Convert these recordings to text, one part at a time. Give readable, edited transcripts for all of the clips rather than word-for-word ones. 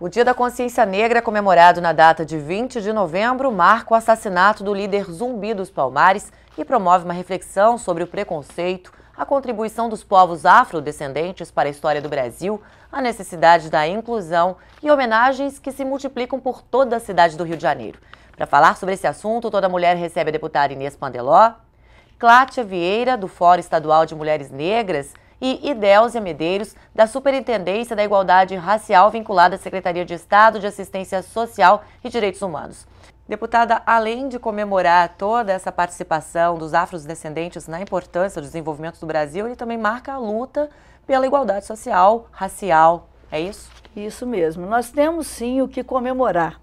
O Dia da Consciência Negra, comemorado na data de 20 de novembro, marca o assassinato do líder Zumbi dos Palmares e promove uma reflexão sobre o preconceito, a contribuição dos povos afrodescendentes para a história do Brasil, a necessidade da inclusão e homenagens que se multiplicam por toda a cidade do Rio de Janeiro. Para falar sobre esse assunto, Toda Mulher recebe a deputada Inês Pandeló, Clátia Vieira, do Fórum Estadual de Mulheres Negras, e Idéusia Medeiros, da Superintendência da Igualdade Racial, vinculada à Secretaria de Estado de Assistência Social e Direitos Humanos. Deputada, além de comemorar toda essa participação dos afrodescendentes na importância do desenvolvimento do Brasil, ele também marca a luta pela igualdade social, racial, é isso? Isso mesmo. Nós temos sim o que comemorar.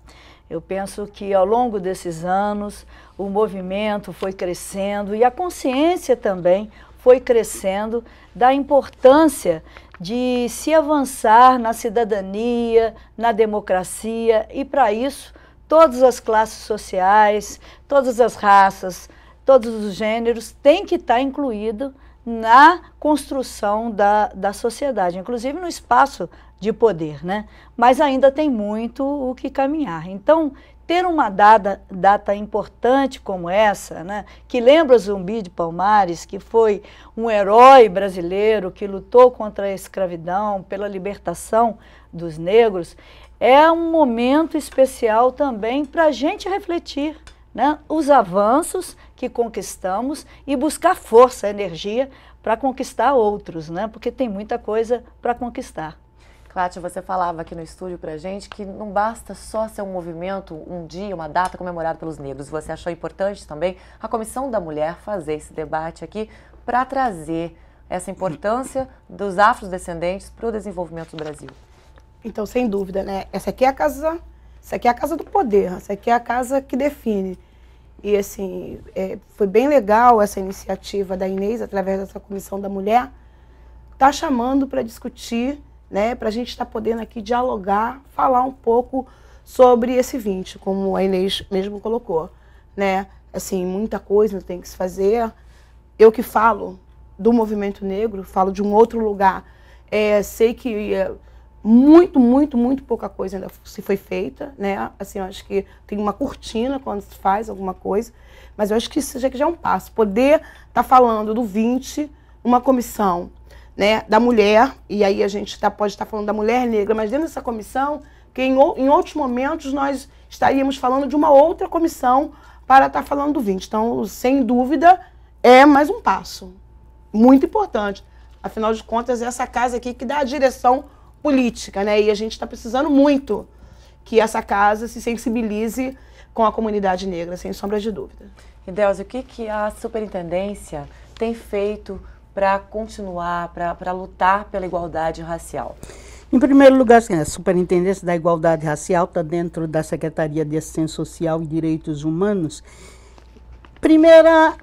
Eu penso que ao longo desses anos o movimento foi crescendo e a consciência também foi crescendo da importância de se avançar na cidadania, na democracia, e para isso todas as classes sociais, todas as raças, todos os gêneros têm que estar incluídos na construção da sociedade, inclusive no espaço de poder, né? Mas ainda tem muito o que caminhar. Então, ter uma data importante como essa, né, que lembra Zumbi de Palmares, que foi um herói brasileiro que lutou contra a escravidão, pela libertação dos negros, é um momento especial também para a gente refletir, né, os avanços que conquistamos e buscar força, energia para conquistar outros, né, porque tem muita coisa para conquistar. Clátia, você falava aqui no estúdio pra gente que não basta só ser um movimento, um dia, uma data comemorada pelos negros. Você achou importante também a Comissão da Mulher fazer esse debate aqui para trazer essa importância dos afrodescendentes para o desenvolvimento do Brasil? Então, sem dúvida, né? Essa aqui é a casa do poder, essa aqui é a casa que define. E, assim, foi bem legal essa iniciativa da Inês, através dessa Comissão da Mulher, tá chamando para discutir, né, para a gente estar podendo aqui dialogar, falar um pouco sobre esse 20, como a Inês mesmo colocou, né? Assim, muita coisa tem que se fazer. Eu que falo do movimento negro, falo de um outro lugar, sei que muito pouca coisa ainda se foi feita, né? Assim, eu acho que tem uma cortina quando se faz alguma coisa, mas eu acho que isso já é um passo. Poder estar falando do 20, uma comissão, né, da mulher, e aí a gente pode estar falando da mulher negra, mas dentro dessa comissão, que em outros momentos nós estaríamos falando de uma outra comissão para estar falando do 20. Então, sem dúvida, é mais um passo muito importante. Afinal de contas, é essa casa aqui que dá a direção política, né? E a gente está precisando muito que essa casa se sensibilize com a comunidade negra, sem sombra de dúvida. Idéusia, o que a superintendência tem feito para continuar, para lutar pela igualdade racial? Em primeiro lugar, a Superintendência da Igualdade Racial está dentro da Secretaria de Assistência Social e Direitos Humanos. Primeira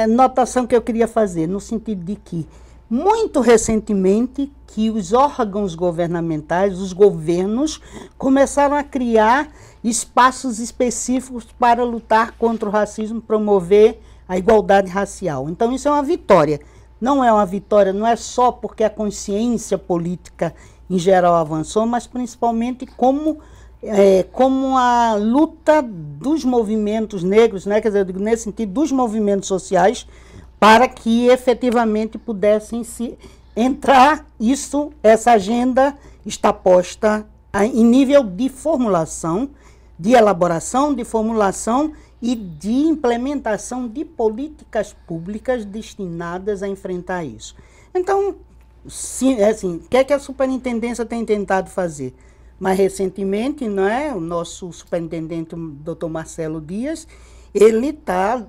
notação que eu queria fazer, no sentido de que, muito recentemente, que os órgãos governamentais, os governos, começaram a criar espaços específicos para lutar contra o racismo, promover a igualdade racial. Então, isso é uma vitória. Não é uma vitória, não é só porque a consciência política em geral avançou, mas principalmente como a luta dos movimentos negros, né? Quer dizer, eu digo nesse sentido, dos movimentos sociais, para que efetivamente pudessem se entrar essa agenda está posta em nível de formulação, de elaboração, de formulação e de implementação de políticas públicas destinadas a enfrentar isso. Então, sim, o que é que a superintendência tem tentado fazer? Mais recentemente, não é, o nosso superintendente, o Dr. Marcelo Dias, ele está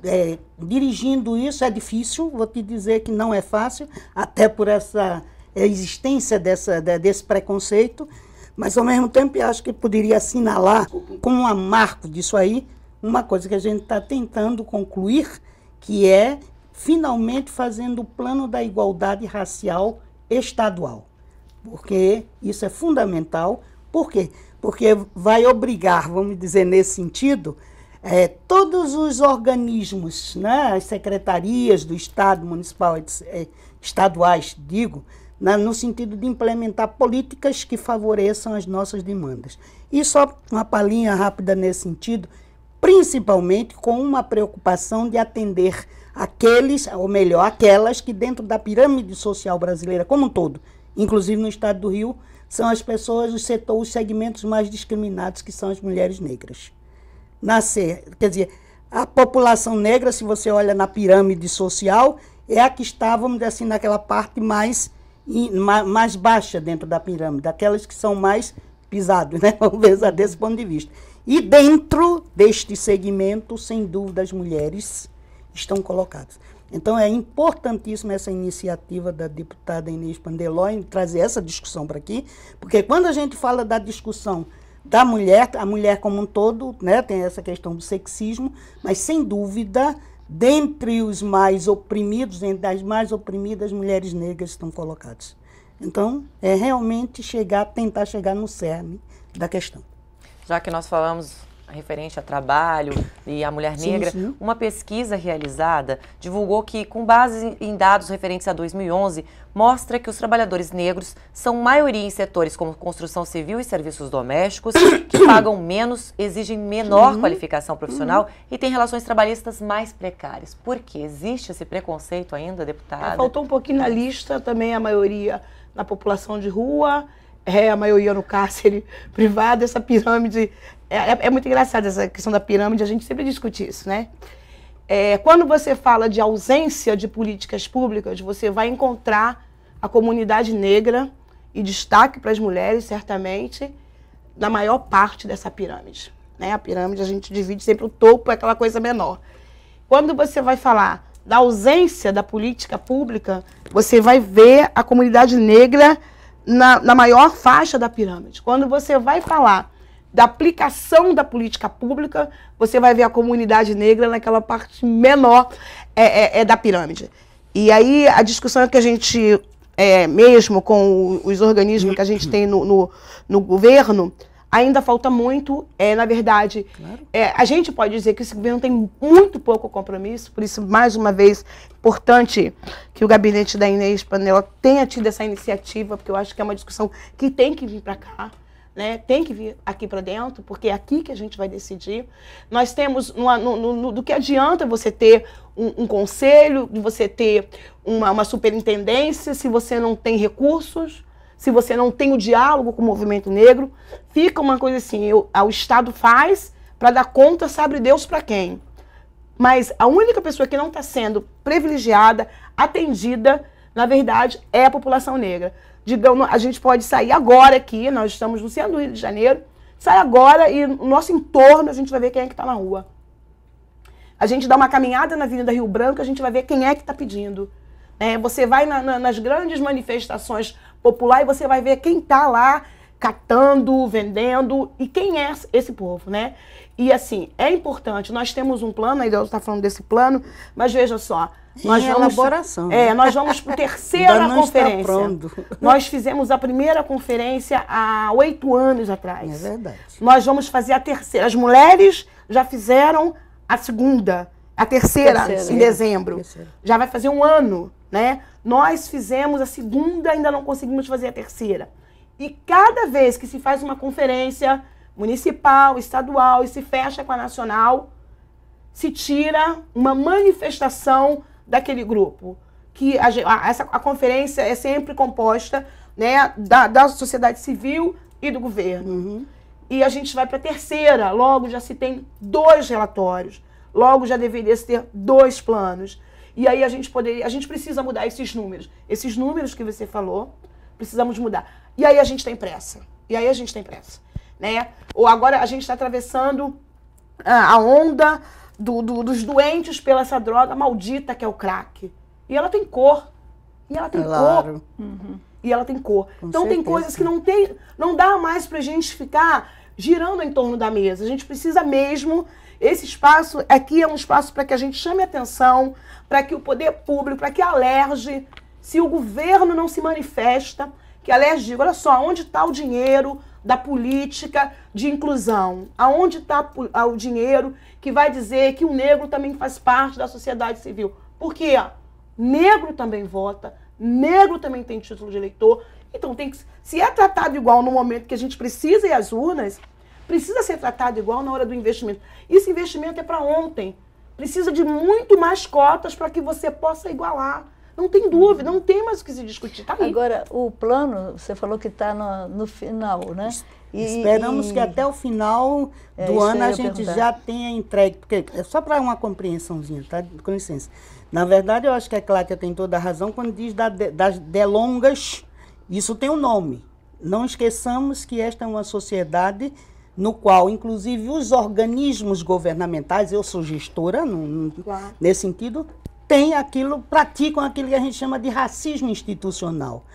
dirigindo isso. É difícil, vou te dizer que não é fácil, até por essa existência desse preconceito, mas ao mesmo tempo eu acho que poderia assinalar como um marco disso aí, uma coisa que a gente está tentando concluir, que é finalmente fazendo o plano da igualdade racial estadual. Porque isso é fundamental. Por quê? Porque vai obrigar, vamos dizer nesse sentido, todos os organismos, né, as secretarias do Estado, municipal, estaduais, digo, no sentido de implementar políticas que favoreçam as nossas demandas. E só uma palhinha rápida nesse sentido, principalmente com uma preocupação de atender aqueles, ou melhor, aquelas que dentro da pirâmide social brasileira como um todo, inclusive no estado do Rio, são as pessoas, os segmentos mais discriminados, que são as mulheres negras. Quer dizer, a população negra, se você olha na pirâmide social, é a que está, vamos dizer assim, naquela parte mais baixa dentro da pirâmide, aquelas que são mais pisadas, né? Vamos ver desse ponto de vista. E dentro deste segmento, sem dúvida, as mulheres estão colocadas. Então, é importantíssima essa iniciativa da deputada Inês Pandeló trazer essa discussão para aqui, porque quando a gente fala da discussão da mulher, a mulher como um todo, né, tem essa questão do sexismo, mas, sem dúvida, dentre os mais oprimidos, dentre as mais oprimidas, mulheres negras estão colocadas. Então, é realmente tentar chegar no cerne da questão. Já que nós falamos referente a trabalho e a mulher negra, sim. Uma pesquisa realizada divulgou que, com base em dados referentes a 2011, mostra que os trabalhadores negros são maioria em setores como construção civil e serviços domésticos, que pagam menos, exigem menor qualificação profissional e têm relações trabalhistas mais precárias. Por quê? Existe esse preconceito ainda, deputada? Faltou um pouquinho na lista também a maioria na população de rua, a maioria no cárcere privado, essa pirâmide. É muito engraçado essa questão da pirâmide, a gente sempre discute isso, né? Quando você fala de ausência de políticas públicas, você vai encontrar a comunidade negra e destaque para as mulheres, certamente, na maior parte dessa pirâmide, né? A pirâmide a gente divide sempre o topo, é aquela coisa menor. Quando você vai falar da ausência da política pública, você vai ver a comunidade negra na maior faixa da pirâmide. Quando você vai falar da aplicação da política pública, você vai ver a comunidade negra naquela parte menor da pirâmide. E aí a discussão é que a gente, mesmo com os organismos que a gente tem no governo, ainda falta muito. Na verdade, claro. A gente pode dizer que esse governo tem muito pouco compromisso, por isso, mais uma vez, importante que o gabinete da Inês Pandeló tenha tido essa iniciativa, porque eu acho que é uma discussão que tem que vir para cá. Né, tem que vir aqui para dentro, porque é aqui que a gente vai decidir. Nós temos, do que adianta você ter um conselho, de você ter uma superintendência, se você não tem recursos, se você não tem o diálogo com o movimento negro. Fica uma coisa assim, o Estado faz para dar conta, sabe Deus para quem. Mas a única pessoa que não está sendo privilegiada, atendida, na verdade, é a população negra. Digamos, a gente pode sair agora aqui, nós estamos no centro do Rio de Janeiro, sai agora e no nosso entorno a gente vai ver quem é que está na rua. A gente dá uma caminhada na Avenida Rio Branco, a gente vai ver quem é que está pedindo. Você vai nas grandes manifestações populares e você vai ver quem está lá catando, vendendo e quem é esse povo, né? E assim, é importante, nós temos um plano, a Ideus está falando desse plano, mas veja só, nós elaboração. Nós vamos para a terceira conferência. Nós fizemos a primeira conferência há 8 anos atrás. É verdade. Nós vamos fazer a terceira. As mulheres já fizeram a segunda, a terceira em dezembro. Já vai fazer 1 ano, né? Nós fizemos a segunda, ainda não conseguimos fazer a terceira. E cada vez que se faz uma conferência municipal, estadual e se fecha com a nacional, se tira uma manifestação daquele grupo. Que a conferência é sempre composta, né, da sociedade civil e do governo. E a gente vai para a terceira, logo já se tem 2 relatórios, logo já deveria se ter 2 planos. E aí a gente precisa mudar esses números. Esses números que você falou, precisamos mudar. E aí a gente tem pressa. Né? Ou agora a gente está atravessando a onda dos doentes pela essa droga maldita que é o crack. E ela tem cor. E ela tem cor. E ela tem cor. Então tem coisas que não dá mais pra gente ficar girando em torno da mesa. A gente precisa mesmo, esse espaço aqui é um espaço para que a gente chame atenção, para que o poder público, para que alerge, se o governo não se manifesta, que alerge, diga, olha só, onde está o dinheiro da política de inclusão? Aonde está o dinheiro que vai dizer que o negro também faz parte da sociedade civil? Porque negro também vota, negro também tem título de eleitor. Então, se é tratado igual no momento que a gente precisa ir às urnas, precisa ser tratado igual na hora do investimento. Esse investimento é para ontem. Precisa de muito mais cotas para que você possa igualar. Não tem dúvida, não tem mais o que se discutir. Tá aí. Agora, o plano, você falou que está no final, né? Esperamos que até o final do ano a gente já tenha entregue, porque é só para uma compreensãozinha, tá? Com licença. Na verdade, eu acho que a Cláudia tem toda a razão quando diz das delongas, isso tem um nome. Não esqueçamos que esta é uma sociedade no qual, inclusive, os organismos governamentais, eu sou gestora, claro, nesse sentido, praticam aquilo que a gente chama de racismo institucional.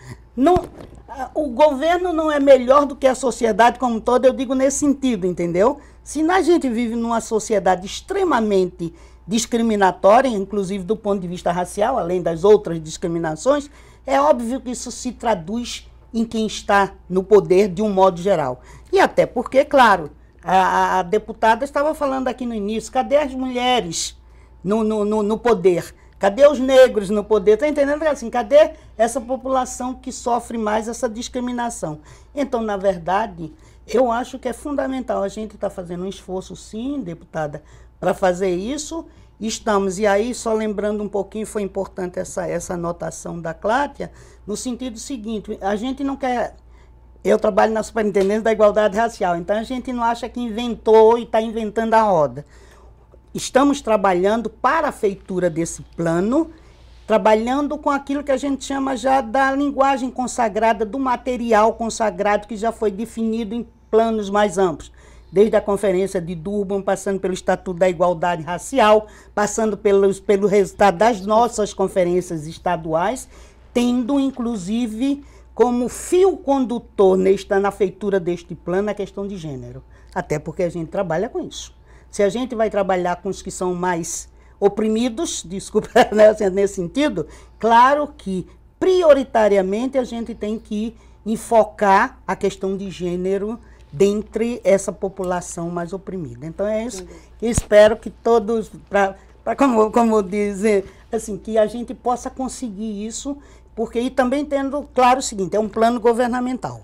O governo não é melhor do que a sociedade como um todo, eu digo nesse sentido, entendeu? Se a gente vive numa sociedade extremamente discriminatória, inclusive do ponto de vista racial, além das outras discriminações, é óbvio que isso se traduz em quem está no poder de um modo geral. E até porque, claro, a deputada estava falando aqui no início, cadê as mulheres no poder? Cadê os negros no poder? Está entendendo? Assim, cadê essa população que sofre mais essa discriminação? Então, na verdade, eu acho que é fundamental. A gente está fazendo um esforço, sim, deputada, para fazer isso. Estamos, e aí, só lembrando um pouquinho, foi importante essa anotação da Cláudia, no sentido seguinte, a gente não quer... Eu trabalho na Superintendência da Igualdade Racial, então a gente não acha que inventou e está inventando a roda. Estamos trabalhando para a feitura desse plano, trabalhando com aquilo que a gente chama já da linguagem consagrada, do material consagrado que já foi definido em planos mais amplos. Desde a Conferência de Durban, passando pelo Estatuto da Igualdade Racial, passando pelo resultado das nossas conferências estaduais, tendo, inclusive, como fio condutor na feitura deste plano a questão de gênero. Até porque a gente trabalha com isso. Se a gente vai trabalhar com os que são mais oprimidos, desculpa, né, nesse sentido, claro que, prioritariamente, a gente tem que enfocar a questão de gênero dentre essa população mais oprimida. Então é isso que espero que todos, como dizer, assim, que a gente possa conseguir isso, porque e também tendo claro o seguinte, é um plano governamental.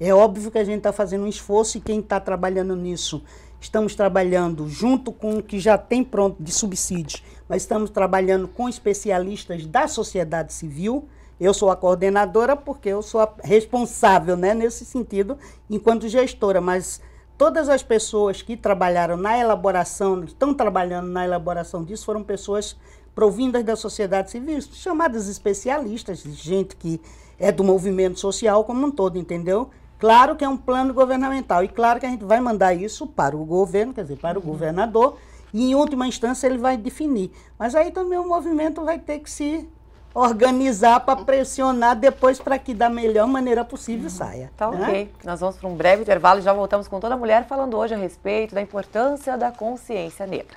É óbvio que a gente está fazendo um esforço e quem está trabalhando nisso, estamos trabalhando junto com o que já tem pronto de subsídios, mas estamos trabalhando com especialistas da sociedade civil. Eu sou a coordenadora porque eu sou a responsável, né, nesse sentido, enquanto gestora, mas todas as pessoas que trabalharam na elaboração, estão trabalhando na elaboração disso, foram pessoas provindas da sociedade civil, chamadas especialistas, gente que é do movimento social como um todo, entendeu? Claro que é um plano governamental e claro que a gente vai mandar isso para o governo, quer dizer, para o governador, e em última instância ele vai definir. Mas aí também o movimento vai ter que se organizar para pressionar depois para que da melhor maneira possível saia. Tá né? ok. Nós vamos para um breve intervalo e já voltamos com Toda Mulher falando hoje a respeito da importância da consciência negra.